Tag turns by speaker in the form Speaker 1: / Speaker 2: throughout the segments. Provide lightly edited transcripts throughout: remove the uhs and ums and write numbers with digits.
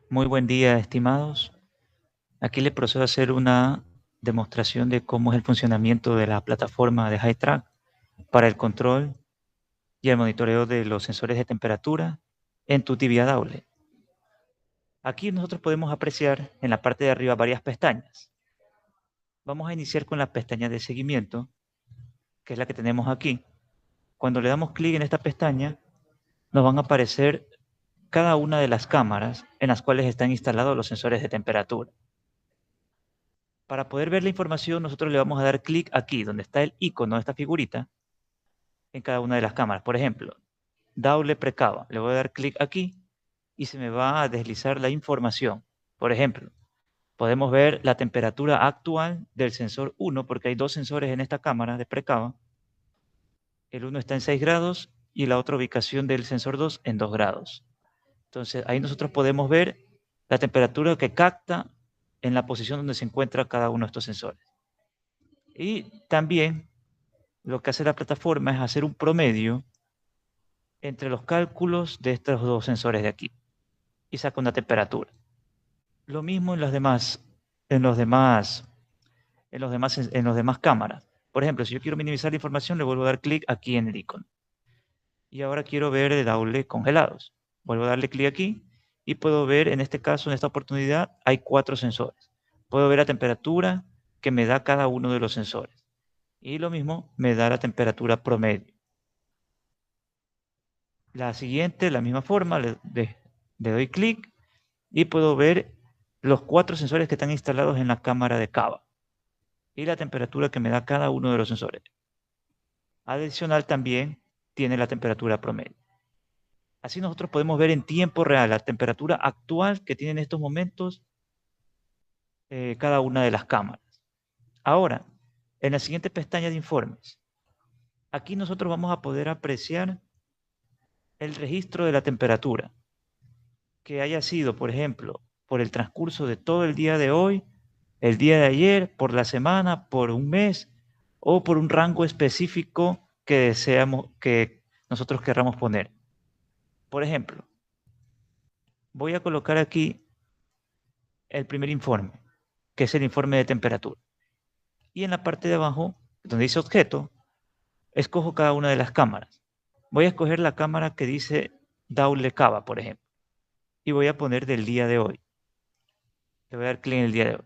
Speaker 1: Muy buen día, estimados. Aquí le procedo a hacer una demostración de cómo es el funcionamiento de la plataforma de HiTrack para el control y el monitoreo de los sensores de temperatura en tu tibia Daule. Aquí nosotros podemos apreciar en la parte de arriba varias pestañas. Vamos a iniciar con la pestaña de seguimiento, que es la que tenemos aquí. Cuando le damos clic en esta pestaña, nos van a aparecer cada una de las cámaras en las cuales están instalados los sensores de temperatura. Para poder ver la información, nosotros le vamos a dar clic aquí, donde está el icono de esta figurita, en cada una de las cámaras. Por ejemplo, Daule Precava. Le voy a dar clic aquí y se me va a deslizar la información. Por ejemplo, podemos ver la temperatura actual del sensor 1, porque hay dos sensores en esta cámara de Precava. El uno está en 6 grados y la otra ubicación del sensor 2 en 2 grados. Entonces, ahí nosotros podemos ver la temperatura que capta en la posición donde se encuentra cada uno de estos sensores. Y también lo que hace la plataforma es hacer un promedio entre los cálculos de estos dos sensores de aquí y saca una temperatura. Lo mismo en en los demás, en los demás cámaras. Por ejemplo, si yo quiero minimizar la información, le vuelvo a dar clic aquí en el icono. Y ahora quiero ver el Daule congelados. Vuelvo a darle clic aquí y puedo ver, en este caso, en esta oportunidad, hay 4 sensores. Puedo ver la temperatura que me da cada uno de los sensores. Y lo mismo me da la temperatura promedio. La siguiente, la misma forma, le doy clic y puedo ver los 4 sensores que están instalados en la cámara de cava y la temperatura que me da cada uno de los sensores. Adicional también tiene la temperatura promedio. Así nosotros podemos ver en tiempo real la temperatura actual que tienen en estos momentos cada una de las cámaras. Ahora, en la siguiente pestaña de informes, aquí nosotros vamos a poder apreciar el registro de la temperatura que haya sido, por ejemplo, por el transcurso de todo el día de hoy, el día de ayer, por la semana, por un mes o por un rango específico que deseamos que nosotros querramos poner. Por ejemplo, voy a colocar aquí el primer informe, que es el informe de temperatura. Y en la parte de abajo, donde dice objeto, escojo cada una de las cámaras. Voy a escoger la cámara que dice Daule Cava, por ejemplo, y voy a poner del día de hoy. Le voy a dar clic en el día de hoy.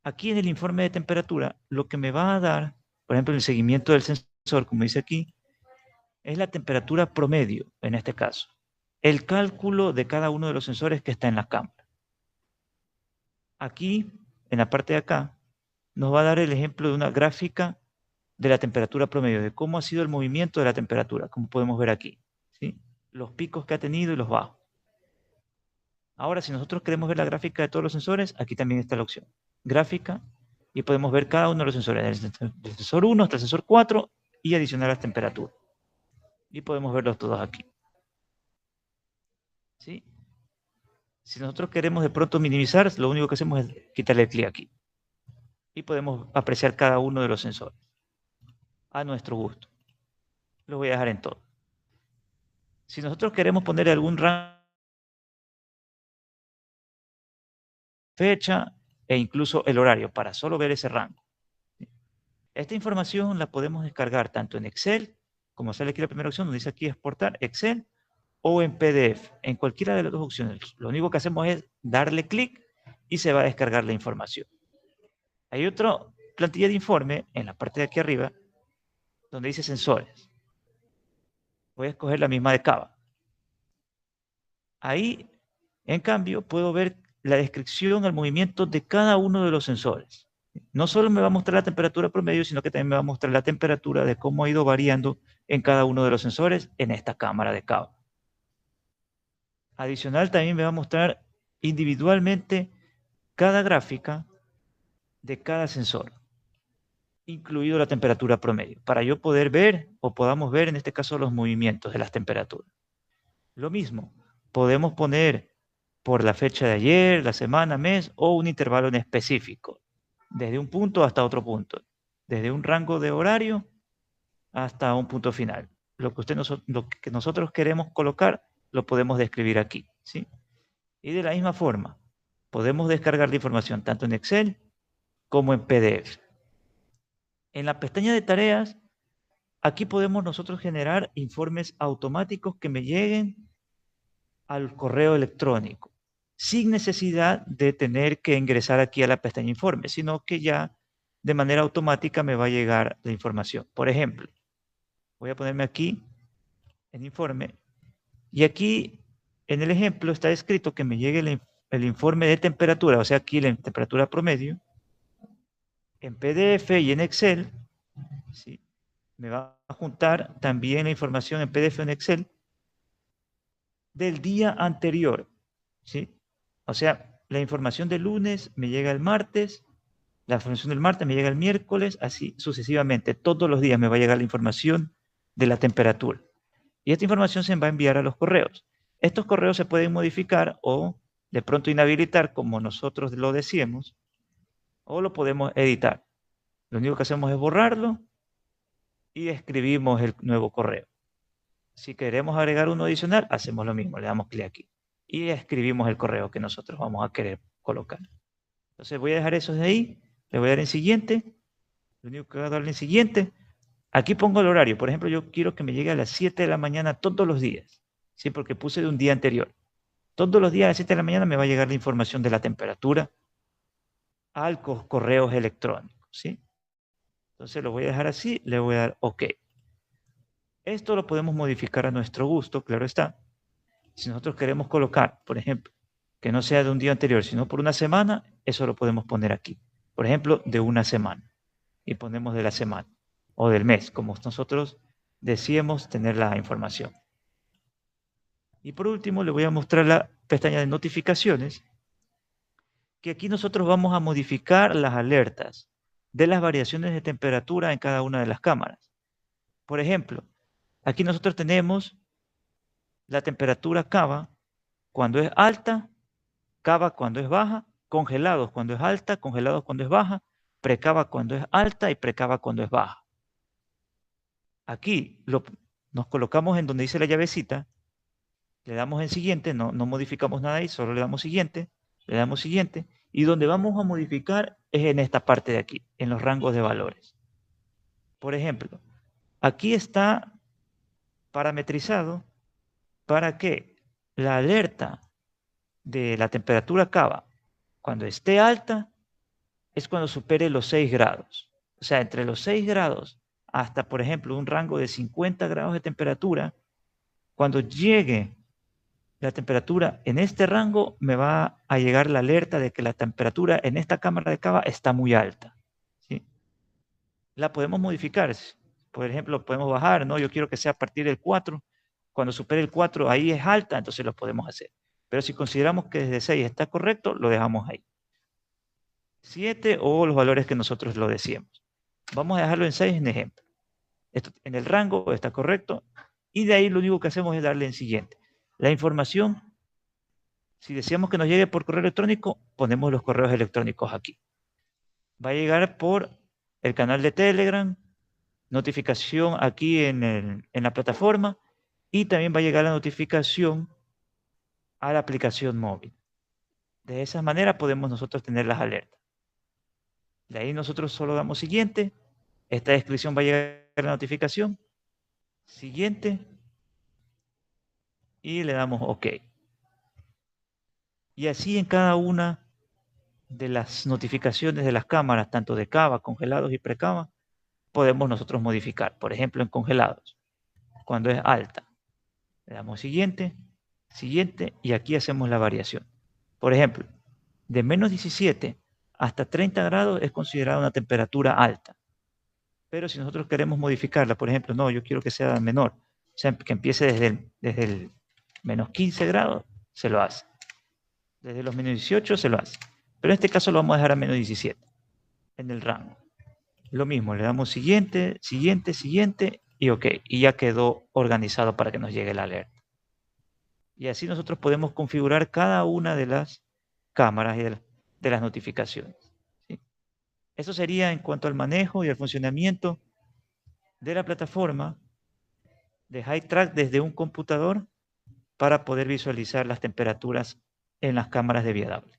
Speaker 1: Aquí en el informe de temperatura, lo que me va a dar, por ejemplo, el seguimiento del sensor, como dice aquí, es la temperatura promedio, en este caso. El cálculo de cada uno de los sensores que está en la cámara. Aquí, en la parte de acá, nos va a dar el ejemplo de una gráfica de la temperatura promedio, de cómo ha sido el movimiento de la temperatura, como podemos ver aquí, ¿sí? Los picos que ha tenido y los bajos. Ahora, si nosotros queremos ver la gráfica de todos los sensores, aquí también está la opción. Gráfica, y podemos ver cada uno de los sensores, del sensor 1 hasta el sensor 4 y adicionar las temperaturas. Y podemos verlos todos aquí. ¿Sí? Si nosotros queremos de pronto minimizar, lo único que hacemos es quitarle el clic aquí. Y podemos apreciar cada uno de los sensores a nuestro gusto. Lo voy a dejar en todo. Si nosotros queremos poner algún rango, fecha e incluso el horario para solo ver ese rango. Esta información la podemos descargar tanto en Excel, como sale aquí la primera opción, donde dice aquí exportar Excel, o en PDF, en cualquiera de las dos opciones. Lo único que hacemos es darle clic y se va a descargar la información. Hay otra plantilla de informe en la parte de aquí arriba, donde dice sensores. Voy a escoger la misma de Cava. Ahí, en cambio, puedo ver la descripción al movimiento de cada uno de los sensores. No solo me va a mostrar la temperatura promedio, sino que también me va a mostrar la temperatura de cómo ha ido variando en cada uno de los sensores en esta cámara de Cava. Adicional, también me va a mostrar individualmente cada gráfica de cada sensor, incluido la temperatura promedio, para yo poder ver o podamos ver en este caso los movimientos de las temperaturas. Lo mismo, podemos poner por la fecha de ayer, la semana, mes o un intervalo en específico, desde un punto hasta otro punto, desde un rango de horario hasta un punto final. Lo que nosotros queremos colocar lo podemos describir aquí, ¿sí? Y de la misma forma, podemos descargar la información tanto en Excel como en PDF. En la pestaña de tareas, aquí podemos nosotros generar informes automáticos que me lleguen al correo electrónico, sin necesidad de tener que ingresar aquí a la pestaña informe, sino que ya de manera automática me va a llegar la información. Por ejemplo, voy a ponerme aquí en informe y aquí en el ejemplo está escrito que me llegue el informe de temperatura, o sea, aquí la temperatura promedio, en PDF y en Excel, ¿sí? Me va a juntar también la información en PDF o en Excel del día anterior, ¿sí? O sea, la información del lunes me llega el martes, la información del martes me llega el miércoles, así sucesivamente. Todos los días me va a llegar la información de la temperatura. Y esta información se va a enviar a los correos. Estos correos se pueden modificar o de pronto inhabilitar como nosotros lo decíamos, o lo podemos editar. Lo único que hacemos es borrarlo y escribimos el nuevo correo. Si queremos agregar uno adicional, hacemos lo mismo, le damos clic aquí y escribimos el correo que nosotros vamos a querer colocar. Entonces voy a dejar eso de ahí, le voy a dar en siguiente, lo único que voy a darle en siguiente. Aquí pongo el horario, por ejemplo, yo quiero que me llegue a las 7 de la mañana todos los días, ¿sí? Porque puse de un día anterior. Todos los días a las 7 de la mañana me va a llegar la información de la temperatura al correos electrónicos, ¿sí? Entonces lo voy a dejar así, le voy a dar OK. Esto lo podemos modificar a nuestro gusto, claro está. Si nosotros queremos colocar, por ejemplo, que no sea de un día anterior, sino por una semana, eso lo podemos poner aquí. Por ejemplo, de una semana. Y ponemos de la semana o del mes, como nosotros decíamos tener la información. Y por último, le voy a mostrar la pestaña de notificaciones, que aquí nosotros vamos a modificar las alertas de las variaciones de temperatura en cada una de las cámaras. Por ejemplo, aquí nosotros tenemos la temperatura cava cuando es alta, cava cuando es baja, congelados cuando es alta, congelados cuando es baja, precava cuando es alta y precava cuando es baja. Aquí nos colocamos en donde dice la llavecita, le damos en siguiente, no modificamos nada ahí, solo le damos siguiente, y donde vamos a modificar es en esta parte de aquí, en los rangos de valores. Por ejemplo, aquí está parametrizado para que la alerta de la temperatura cava, cuando esté alta, es cuando supere los 6 grados. O sea, entre los 6 grados hasta, por ejemplo, un rango de 50 grados de temperatura, cuando llegue la temperatura en este rango, me va a llegar la alerta de que la temperatura en esta cámara de cava está muy alta, ¿sí? La podemos modificar. Por ejemplo, podemos bajar, ¿no? Yo quiero que sea a partir del 4. Cuando supere el 4, ahí es alta, entonces lo podemos hacer. Pero si consideramos que desde 6 está correcto, lo dejamos ahí. 7 o los valores que nosotros lo decíamos. Vamos a dejarlo en 6 en ejemplo. Esto, en el rango está correcto. Y de ahí lo único que hacemos es darle en siguiente. La información, si deseamos que nos llegue por correo electrónico, ponemos los correos electrónicos aquí. Va a llegar por el canal de Telegram, notificación aquí en la plataforma y también va a llegar la notificación a la aplicación móvil. De esa manera podemos nosotros tener las alertas. De ahí nosotros solo damos siguiente. Esta descripción va a llegar a la notificación. Siguiente. Y le damos OK. Y así en cada una de las notificaciones de las cámaras, tanto de cava, congelados y precava, podemos nosotros modificar. Por ejemplo, en congelados, cuando es alta, le damos siguiente, siguiente, y aquí hacemos la variación. Por ejemplo, de menos 17 hasta 30 grados es considerada una temperatura alta. Pero si nosotros queremos modificarla, por ejemplo, no, yo quiero que sea menor, o sea, que empiece desde el menos 15 grados, se lo hace. Desde los menos 18 se lo hace. Pero en este caso lo vamos a dejar a menos 17 en el rango. Lo mismo, le damos siguiente, siguiente, siguiente y OK. Y ya quedó organizado para que nos llegue la alerta. Y así nosotros podemos configurar cada una de las cámaras y de las notificaciones, ¿sí? Eso sería en cuanto al manejo y al funcionamiento de la plataforma de HiTrack desde un computador para poder visualizar las temperaturas en las cámaras de Viadable.